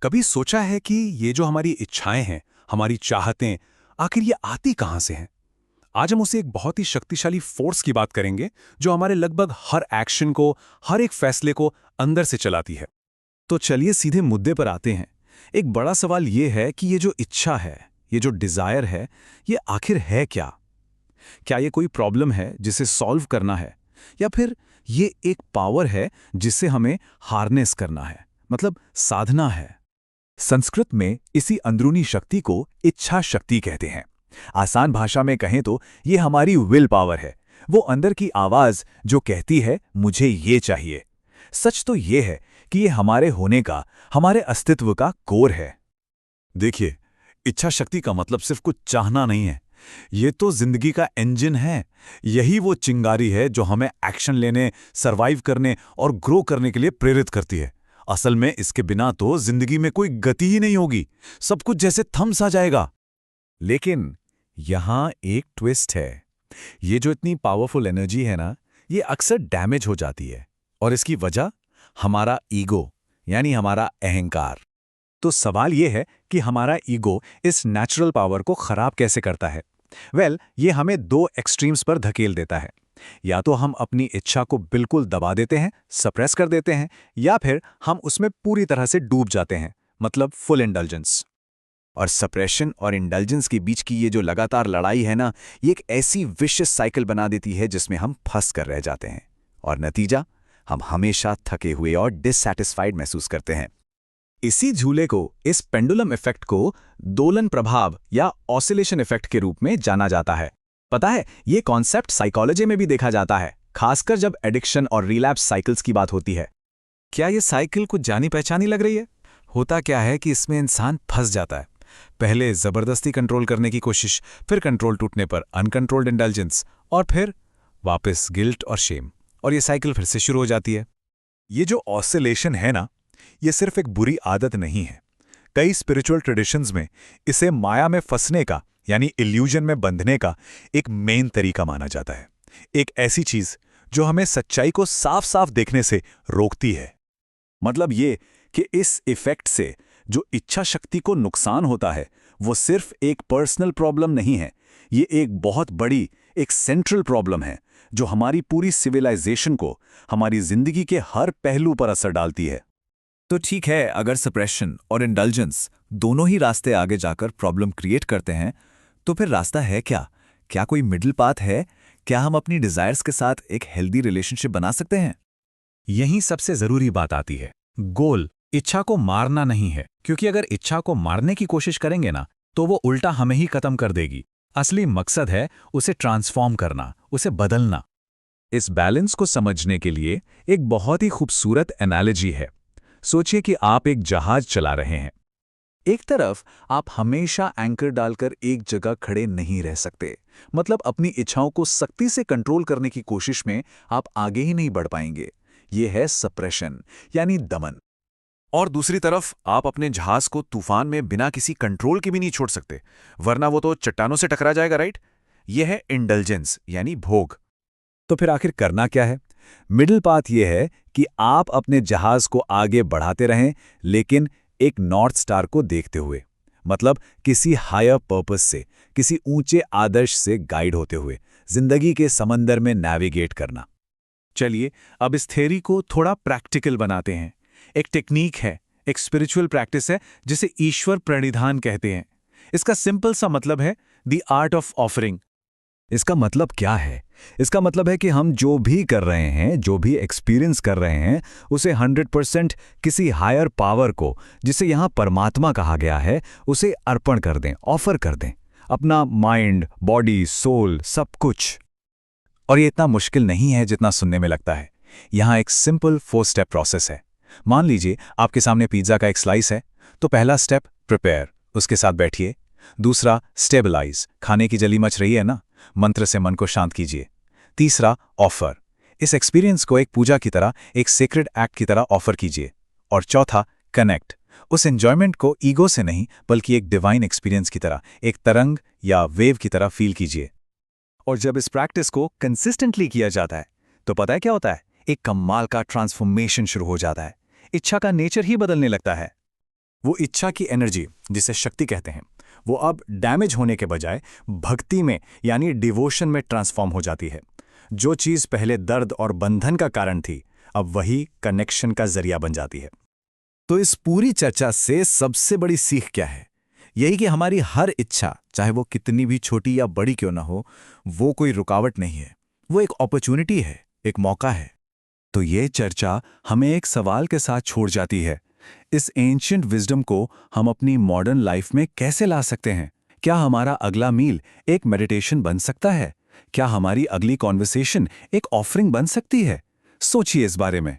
कभी सोचा है कि ये जो हमारी इच्छाएं हैं, हमारी चाहतें, आखिर ये आती कहाँ से हैं? आज हम उसे एक बहुत ही शक्तिशाली फोर्स की बात करेंगे, जो हमारे लगभग हर एक्शन को, हर एक फैसले को अंदर से चलाती है। तो चलिए सीधे मुद्दे पर आते हैं। एक बड़ा सवाल ये है कि ये जो इच्छा है, ये जो डिजायर है, ये आखिर है क्या? क्या ये कोई प्रॉब्लम है जिसे सॉल्व करना है, या फिर ये एक पावर है जिसे हमें हार्नेस करना है, मतलब साधना है? संस्कृत में इसी अंदरूनी शक्ति को इच्छा शक्ति कहते हैं। आसान भाषा में कहें तो ये हमारी विल पावर है, वो अंदर की आवाज जो कहती है मुझे ये चाहिए। सच तो ये है कि ये हमारे होने का, हमारे अस्तित्व का कोर है। देखिए, इच्छा शक्ति का मतलब सिर्फ कुछ चाहना नहीं है। ये तो जिंदगी का इंजन है। यही वो चिंगारी है जो हमें एक्शन लेने, सरवाइव करने और ग्रो करने के लिए प्रेरित करती है। असल में इसके बिना तो जिंदगी में कोई गति ही नहीं होगी। सब कुछ जैसे थम सा जाएगा। लेकिन यहां एक ट्विस्ट है। ये जो इतनी पावरफुल एनर्जी है ना, ये अक्सर डैमेज हो जाती है। और इसकी वजह हमारा ईगो, यानी हमारा अहंकार। तो सवाल ये है कि हमारा ईगो इस नेचुरल पावर को खराब कैसे करता है? ये हमें दो एक्सट्रीम्स पर धकेल देता है। या तो हम अपनी इच्छा को बिल्कुल दबा देते हैं, सप्रेस कर देते हैं, या फिर हम उसमें पूरी तरह से डूब जाते हैं, मतलब फुल इंडल्जेंस। और सप्रेशन और इंडल्जेंस के बीच की ये जो लगातार लड़ाई है ना, ये एक ऐसी विशियस साइकिल बना देती है जिसमें हम फंस कर रह जाते हैं। और नतीजा, हम हमेशा थके हुए और डिससैटिस्फाइड महसूस करते हैं। इसी झूले को, इस पेंडुलम इफेक्ट को दोलन प्रभाव या ऑसिलेशन इफेक्ट के रूप में जाना जाता है। पता है, ये कॉन्सेप्ट साइकोलॉजी में भी देखा जाता है, खासकर जब एडिक्शन और रिलैप्स साइकिल्स की बात होती है। क्या ये साइकिल कुछ जानी पहचानी लग रही है? होता क्या है कि इसमें इंसान फंस जाता है। पहले जबरदस्ती कंट्रोल करने की कोशिश, फिर कंट्रोल टूटने पर अनकंट्रोल्ड इंडल्जेंस, और फिर वापस गिल्ट और शेम, और ये साइकिल फिर से शुरू हो जाती है। ये जो ऑसिलेशन है ना, ये सिर्फ एक बुरी आदत नहीं है। कई स्पिरिचुअल ट्रेडिशंस में इसे माया में फंसने का, यानी इल्यूजन में बंधने का एक मेन तरीका माना जाता है। एक ऐसी चीज जो हमें सच्चाई को साफ साफ देखने से रोकती है। मतलब ये कि इस इफेक्ट से जो इच्छा शक्ति को नुकसान होता है, वो सिर्फ एक पर्सनल प्रॉब्लम नहीं है। ये एक बहुत बड़ी, एक सेंट्रल प्रॉब्लम है जो हमारी पूरी सिविलाइजेशन को, हमारी जिंदगी के हर पहलू पर असर डालती है। तो ठीक है, अगर सप्रेशन और इंडल्जेंस दोनों ही रास्ते आगे जाकर प्रॉब्लम क्रिएट करते हैं, तो फिर रास्ता है क्या? क्या कोई मिडिल पाथ है? क्या हम अपनी डिजायर्स के साथ एक हेल्दी रिलेशनशिप बना सकते हैं? यहीं सबसे जरूरी बात आती है। गोल इच्छा को मारना नहीं है, क्योंकि अगर इच्छा को मारने की कोशिश करेंगे ना, तो वो उल्टा हमें ही खत्म कर देगी। असली मकसद है उसे ट्रांसफॉर्म करना, उसे बदलना। इस बैलेंस को समझने के लिए एक बहुत ही खूबसूरत एनालॉजी है। सोचिए कि आप एक जहाज चला रहे हैं। एक तरफ आप हमेशा एंकर डालकर एक जगह खड़े नहीं रह सकते, मतलब अपनी इच्छाओं को सख्ती से कंट्रोल करने की कोशिश में आप आगे ही नहीं बढ़ पाएंगे। यह है सप्रेशन, यानी दमन। और दूसरी तरफ आप अपने जहाज को तूफान में बिना किसी कंट्रोल के भी नहीं छोड़ सकते, वरना वो तो चट्टानों से टकरा जाएगा, राइट? यह है इंडल्जेंस, यानी भोग। तो फिर आखिर करना क्या है? मिडिल पाथ ये है कि आप अपने जहाज को आगे बढ़ाते रहें, लेकिन एक नॉर्थ स्टार को देखते हुए, मतलब किसी हायर पर्पस से, किसी ऊंचे आदर्श से गाइड होते हुए जिंदगी के समंदर में नेविगेट करना। चलिए अब इस थ्योरी को थोड़ा प्रैक्टिकल बनाते हैं। एक टेक्निक है, एक स्पिरिचुअल प्रैक्टिस है जिसे ईश्वर प्रणिधान कहते हैं। इसका सिंपल सा मतलब है द आर्ट ऑफ ऑफरिंग। इसका मतलब क्या है? इसका मतलब है कि हम जो भी कर रहे हैं, जो भी एक्सपीरियंस कर रहे हैं, उसे 100% किसी हायर पावर को, जिसे यहां परमात्मा कहा गया है, उसे अर्पण कर दें, ऑफर कर दें। अपना माइंड, बॉडी, सोल, सब कुछ। और ये इतना मुश्किल नहीं है जितना सुनने में लगता है। यहां एक सिंपल 4 स्टेप प्रोसेस है। मान लीजिए आपके सामने पिज्जा का एक स्लाइस है, तो पहला स्टेप प्रिपेयर, उसके साथ बैठिए। दूसरा स्टेबलाइज, खाने की जली मच रही है ना, मंत्र से मन को शांत कीजिए। तीसरा ऑफर, इस एक्सपीरियंस को एक पूजा की तरह, एक सीक्रेट एक्ट की तरह ऑफर कीजिए। और चौथा कनेक्ट, उस एंजॉयमेंट को ईगो से नहीं बल्कि एक डिवाइन एक्सपीरियंस की तरह, एक तरंग या वेव की तरह फील कीजिए। और जब इस प्रैक्टिस को कंसिस्टेंटली किया जाता है, तो पता है क्या होता है? एक कमाल का ट्रांसफॉर्मेशन शुरू हो जाता है। इच्छा का नेचर ही बदलने लगता है। वो इच्छा की एनर्जी, जिसे शक्ति कहते हैं, वो अब डैमेज होने के बजाय भक्ति में यानी डिवोशन में ट्रांसफॉर्म हो जाती है। जो चीज़ पहले दर्द और बंधन का कारण थी, अब वही कनेक्शन का जरिया बन जाती है। तो इस पूरी चर्चा से सबसे बड़ी सीख क्या है? यही कि हमारी हर इच्छा, चाहे वो कितनी भी छोटी या बड़ी क्यों ना हो, वो कोई रुकावट नहीं है। वो एक अपॉर्चुनिटी है, एक मौका है। तो ये चर्चा हमें एक सवाल के साथ छोड़ जाती है। इस एंशिएंट विजडम को हम अपनी मॉडर्न लाइफ में कैसे ला सकते हैं? क्या हमारा अगला मील एक मेडिटेशन बन सकता है? क्या हमारी अगली कॉन्वर्सेशन एक ऑफरिंग बन सकती है? सोचिए इस बारे में।